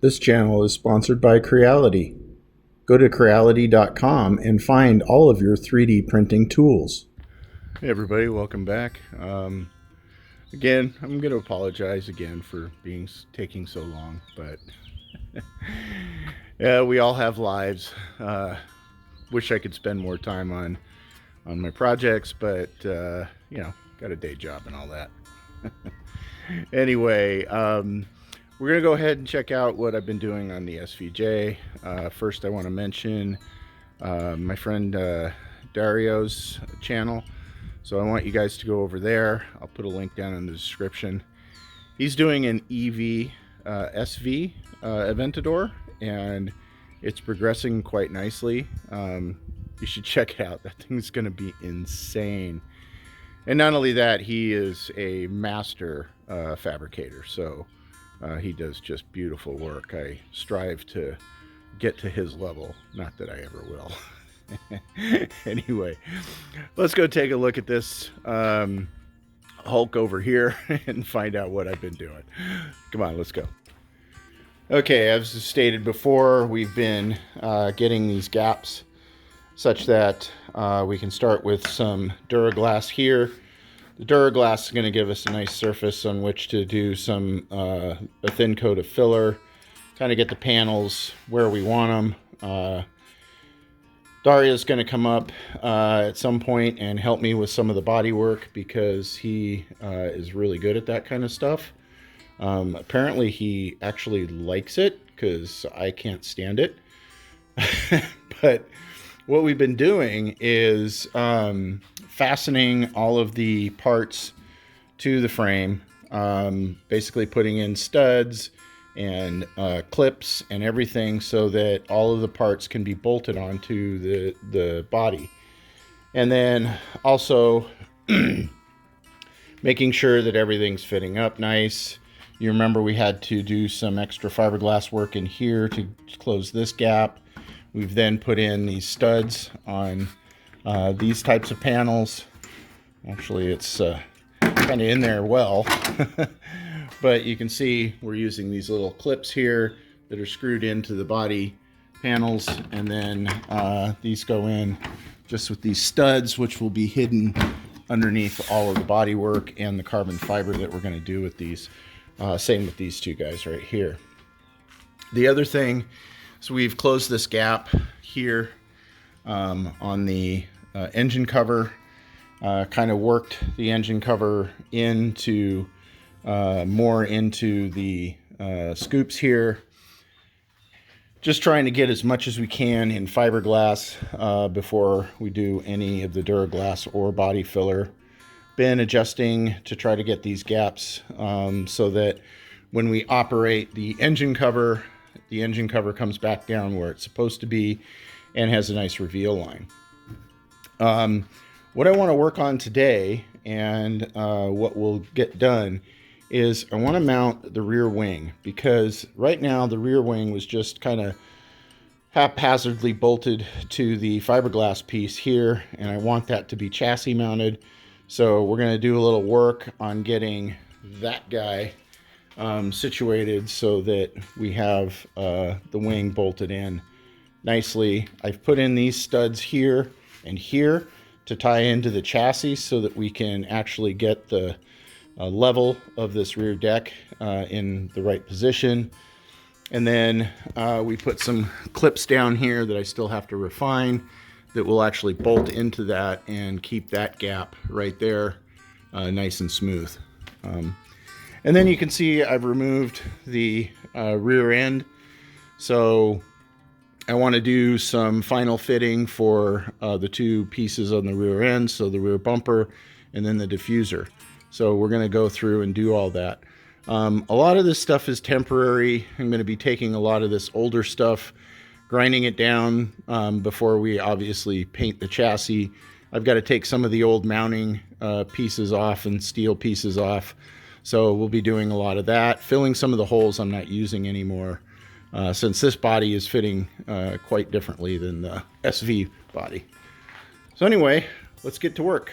This channel is sponsored by Creality. Go to Creality.com and find all of your 3D printing tools. Hey everybody, welcome back. Again, I'm going to apologize again for taking so long, but yeah, we all have lives. Wish I could spend more time on my projects, but you know, got a day job and all that. Anyway, we're going to go ahead and check out what I've been doing on the SVJ. First, I want to mention my friend Dario's channel. So I want you guys to go over there. I'll put a link down in the description. He's doing an EV SV Aventador, and it's progressing quite nicely. You should check it out. That thing's going to be insane. And not only that, he is a master fabricator, so he does just beautiful work. I strive to get to his level, not that I ever will. Anyway, let's go take a look at this Hulk over here and find out what I've been doing. Come on, let's go. Okay, as stated before, we've been getting these gaps such that we can start with some Duraglass here. The Duraglass is going to give us a nice surface on which to do a thin coat of filler, kind of get the panels where we want them. Daria's going to come up at some point and help me with some of the body work because he is really good at that kind of stuff. Apparently he actually likes it because I can't stand it. But what we've been doing is fastening all of the parts to the frame, basically putting in studs and clips and everything so that all of the parts can be bolted onto the body. And then also making sure that everything's fitting up nice. You remember we had to do some extra fiberglass work in here to close this gap. We've then put in these studs on these types of panels. Actually, it's kind of in there well. But you can see we're using these little clips here that are screwed into the body panels, and then these go in just with these studs, which will be hidden underneath all of the body work and the carbon fiber that we're going to do with these. Same with these two guys right here. The other thing, so we've closed this gap here on the engine cover, kind of worked the engine cover into more into the scoops here. Just trying to get as much as we can in fiberglass before we do any of the Duraglass or body filler. Been adjusting to try to get these gaps so that when we operate the engine cover comes back down where it's supposed to be and has a nice reveal line. What I want to work on today and what we'll get done is I want to mount the rear wing, because right now the rear wing was just kind of haphazardly bolted to the fiberglass piece here, and I want that to be chassis mounted. So we're going to do a little work on getting that guy situated so that we have the wing bolted in nicely. I've put in these studs here and here to tie into the chassis so that we can actually get the level of this rear deck in the right position. And then we put some clips down here that I still have to refine that will actually bolt into that and keep that gap right there nice and smooth. And then you can see I've removed the rear end. So I want to do some final fitting for the two pieces on the rear end, so the rear bumper and then the diffuser. So we're going to go through and do all that. A lot of this stuff is temporary. I'm going to be taking a lot of this older stuff, grinding it down before we obviously paint the chassis. I've got to take some of the old mounting pieces off and steel pieces off. So we'll be doing a lot of that, filling some of the holes I'm not using anymore, since this body is fitting quite differently than the SV body. So anyway, let's get to work.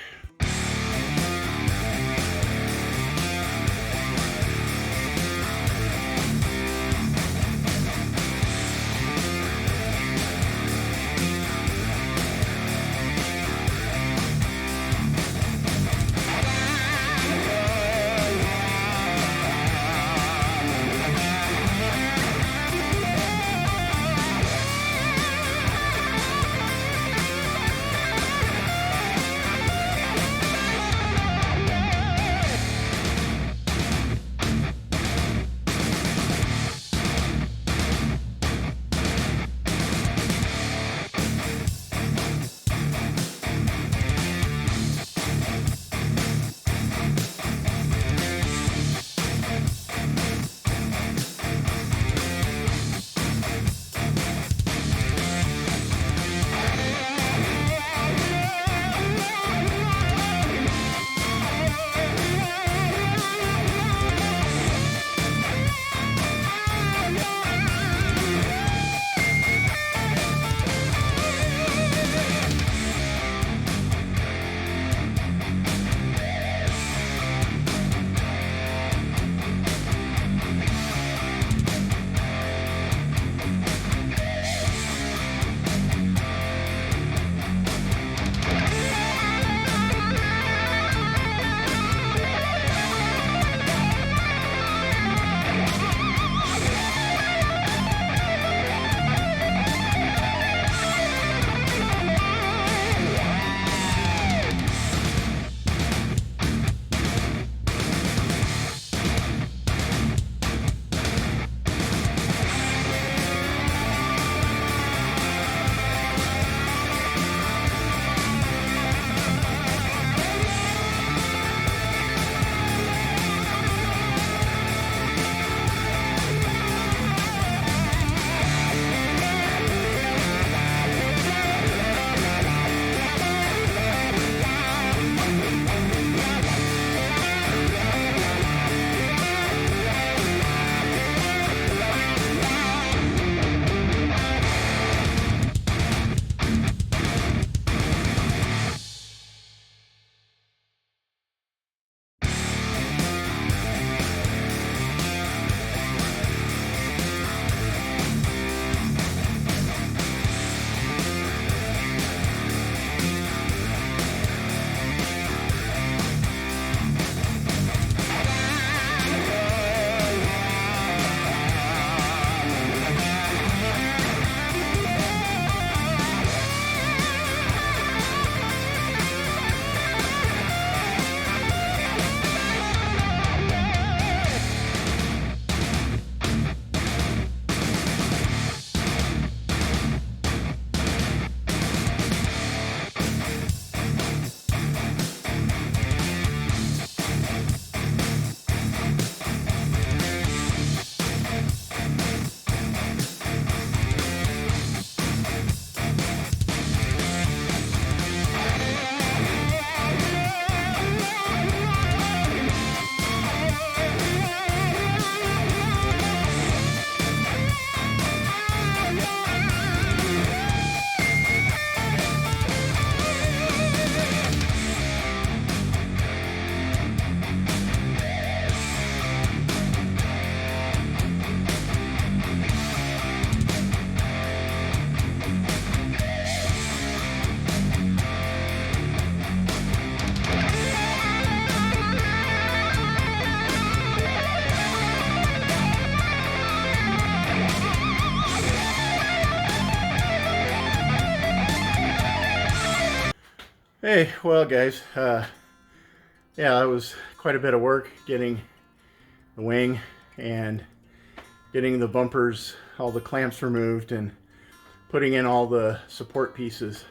Hey, well guys, yeah, that was quite a bit of work getting the wing and getting the bumpers, all the clamps removed, and putting in all the support pieces.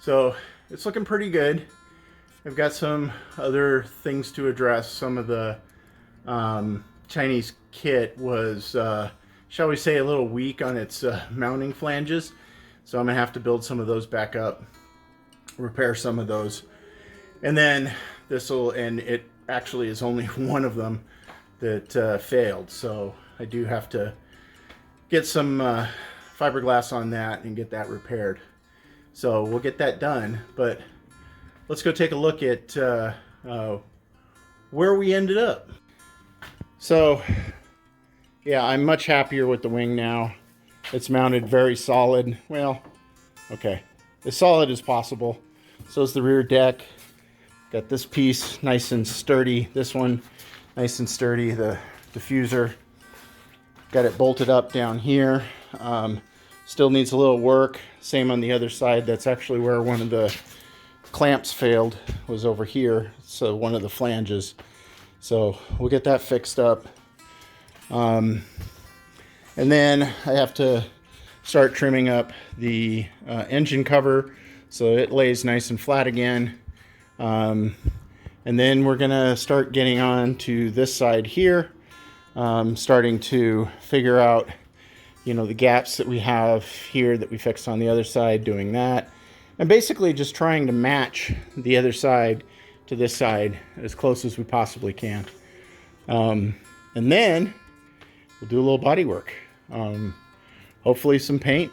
So it's looking pretty good. I've got some other things to address. Some of the Chinese kit was, shall we say, a little weak on its mounting flanges. So I'm gonna have to build some of those back up, repair some of those. And then and it actually is only one of them that failed. So I do have to get some fiberglass on that and get that repaired. So we'll get that done, but let's go take a look at where we ended up. So yeah, I'm much happier with the wing now. It's mounted very solid. Well, okay, as solid as possible. So is the rear deck. Got this piece nice and sturdy. This one nice and sturdy. The diffuser. Got it bolted up down here. Still needs a little work. Same on the other side. That's actually where one of the clamps failed, was over here. So one of the flanges. So we'll get that fixed up. And then I have to start trimming up the engine cover so it lays nice and flat again. And then we're gonna start getting on to this side here, starting to figure out, you know, the gaps that we have here that we fixed on the other side, doing that. And basically just trying to match the other side to this side as close as we possibly can. And then we'll do a little body work. Hopefully some paint.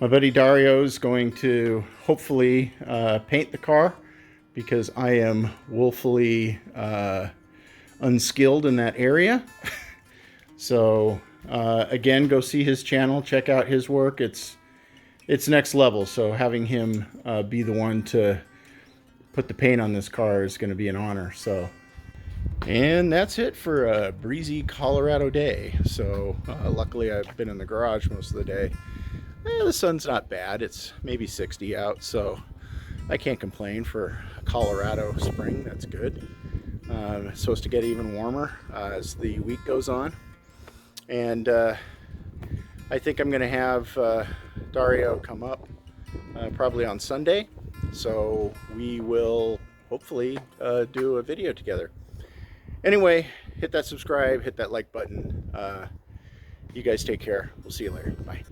My buddy Dario's going to hopefully paint the car because I am woefully unskilled in that area. So again, go see his channel, check out his work. It's next level. So having him be the one to put the paint on this car is going to be an honor. So, and that's it for a breezy Colorado day. So luckily I've been in the garage most of the day. The sun's not bad. It's maybe 60 out, so I can't complain for a Colorado spring. That's good. It's supposed to get even warmer as the week goes on. And I think I'm going to have Dario come up probably on Sunday. So we will hopefully do a video together. Anyway, hit that subscribe, hit that like button. You guys take care. We'll see you later. Bye.